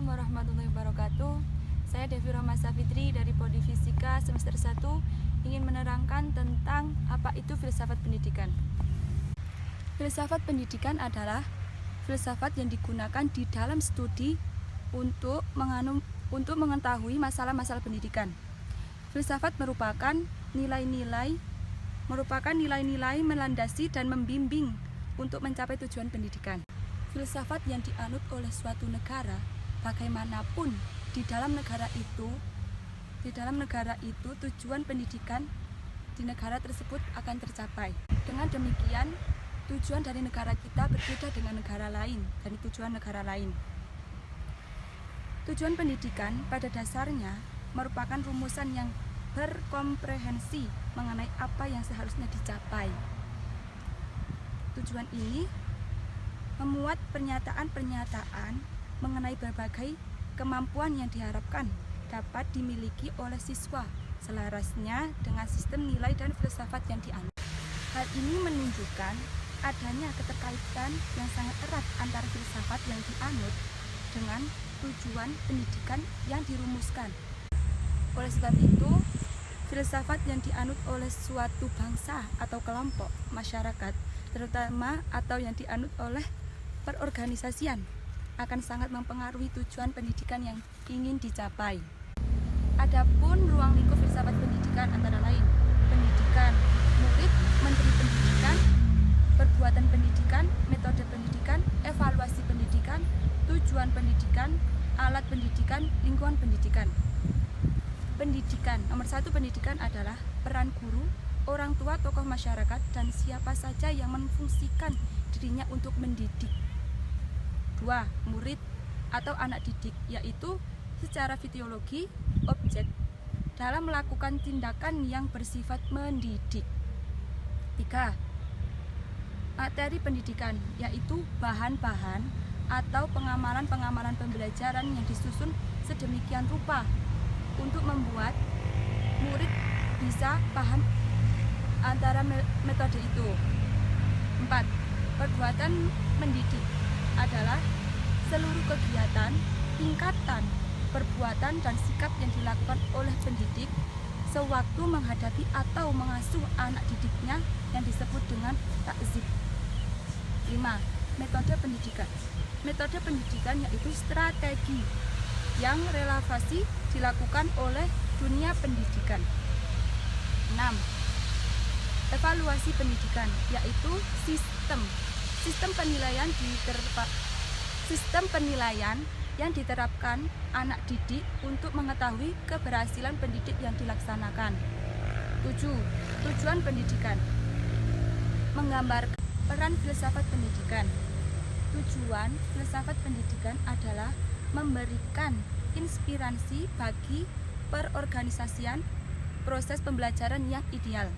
Assalamualaikum warahmatullahi wabarakatuh. Saya Devi Rahma Safitri dari Prodi Fisika semester 1 ingin menerangkan tentang apa itu filsafat pendidikan. Filsafat pendidikan adalah filsafat yang digunakan di dalam studi untuk mengetahui masalah-masalah pendidikan. Filsafat merupakan nilai-nilai melandasi dan membimbing untuk mencapai tujuan pendidikan. Filsafat yang dianut oleh suatu negara, bagaimanapun di dalam negara itu tujuan pendidikan di negara tersebut akan tercapai. Dengan demikian, tujuan dari negara kita berbeda dengan negara lain, dari tujuan negara lain. Tujuan pendidikan pada dasarnya merupakan rumusan yang berkomprehensi mengenai apa yang seharusnya dicapai. Tujuan ini memuat pernyataan-pernyataan mengenai berbagai kemampuan yang diharapkan dapat dimiliki oleh siswa selarasnya dengan sistem nilai dan filsafat yang dianut. Hal ini menunjukkan adanya keterkaitan yang sangat erat antara filsafat yang dianut dengan tujuan pendidikan yang dirumuskan. Oleh sebab itu, filsafat yang dianut oleh suatu bangsa atau kelompok masyarakat, terutama atau yang dianut oleh perorganisasian, akan sangat mempengaruhi tujuan pendidikan yang ingin dicapai. Adapun ruang lingkup filsafat pendidikan antara lain pendidikan, murid, menteri pendidikan, perbuatan pendidikan, metode pendidikan, evaluasi pendidikan, tujuan pendidikan, alat pendidikan, lingkungan pendidikan. Pendidikan, nomor 1 pendidikan adalah peran guru, orang tua, tokoh masyarakat, dan siapa saja yang memfungsikan dirinya untuk mendidik. 2. Murid atau anak didik, yaitu secara fisiologi objek dalam melakukan tindakan yang bersifat mendidik. 3. Materi pendidikan, yaitu bahan-bahan atau pengamalan-pengamalan pembelajaran yang disusun sedemikian rupa untuk membuat murid bisa paham antara metode itu. 4. Perbuatan mendidik adalah seluruh kegiatan, tingkatan, perbuatan, dan sikap yang dilakukan oleh pendidik sewaktu menghadapi atau mengasuh anak didiknya yang disebut dengan takzib. 5. Metode pendidikan. Metode pendidikan yaitu strategi yang relevasi dilakukan oleh dunia pendidikan. 6. Evaluasi pendidikan yaitu sistem penilaian yang diterapkan anak didik untuk mengetahui keberhasilan pendidik yang dilaksanakan. 7. Tujuan pendidikan menggambarkan peran filsafat pendidikan. Tujuan filsafat pendidikan adalah memberikan inspirasi bagi perorganisasian proses pembelajaran yang ideal.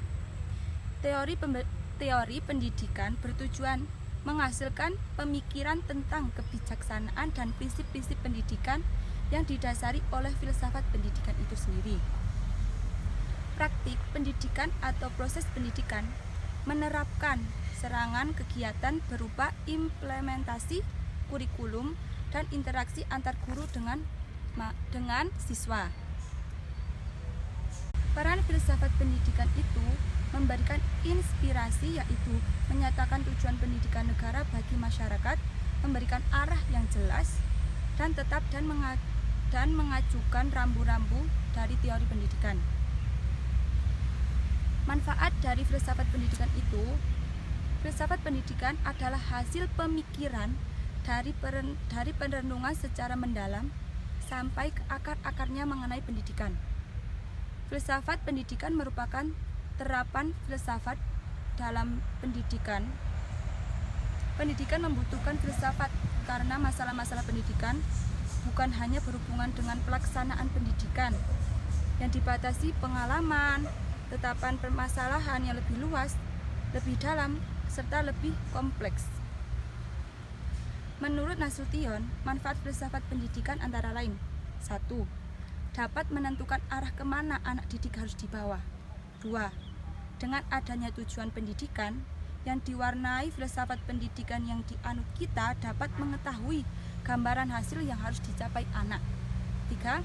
Teori pendidikan bertujuan menghasilkan pemikiran tentang kebijaksanaan dan prinsip-prinsip pendidikan yang didasari oleh filsafat pendidikan itu sendiri. Praktik pendidikan atau proses pendidikan menerapkan serangan kegiatan berupa implementasi kurikulum dan interaksi antar guru dengan siswa. Peran filsafat pendidikan itu memberikan inspirasi, yaitu menyatakan tujuan pendidikan negara bagi masyarakat, memberikan arah yang jelas dan tetap dan mengajukan rambu-rambu dari teori pendidikan. Manfaat dari filsafat pendidikan itu, filsafat pendidikan adalah hasil pemikiran dari perenungan secara mendalam sampai ke akar-akarnya mengenai pendidikan. Filsafat pendidikan merupakan terapan filsafat dalam pendidikan. Pendidikan membutuhkan filsafat karena masalah-masalah pendidikan bukan hanya berhubungan dengan pelaksanaan pendidikan yang dibatasi pengalaman, tetapi permasalahan yang lebih luas, lebih dalam, serta lebih kompleks. Menurut Nasution, manfaat filsafat pendidikan antara lain: 1. Dapat menentukan arah kemana anak didik harus dibawa. 2. Dengan adanya tujuan pendidikan yang diwarnai filsafat pendidikan yang dianut, kita dapat mengetahui gambaran hasil yang harus dicapai anak. 3.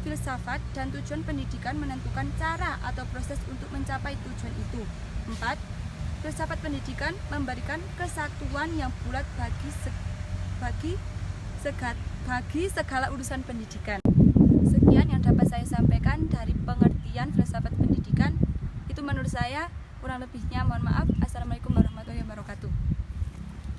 Filsafat dan tujuan pendidikan menentukan cara atau proses untuk mencapai tujuan itu. 4. Filsafat pendidikan memberikan kesatuan yang bulat bagi segala urusan pendidikan. Sekian yang dapat saya sampaikan dari pengertian filsafat pendidikan. Itu menurut saya, kurang lebihnya mohon maaf.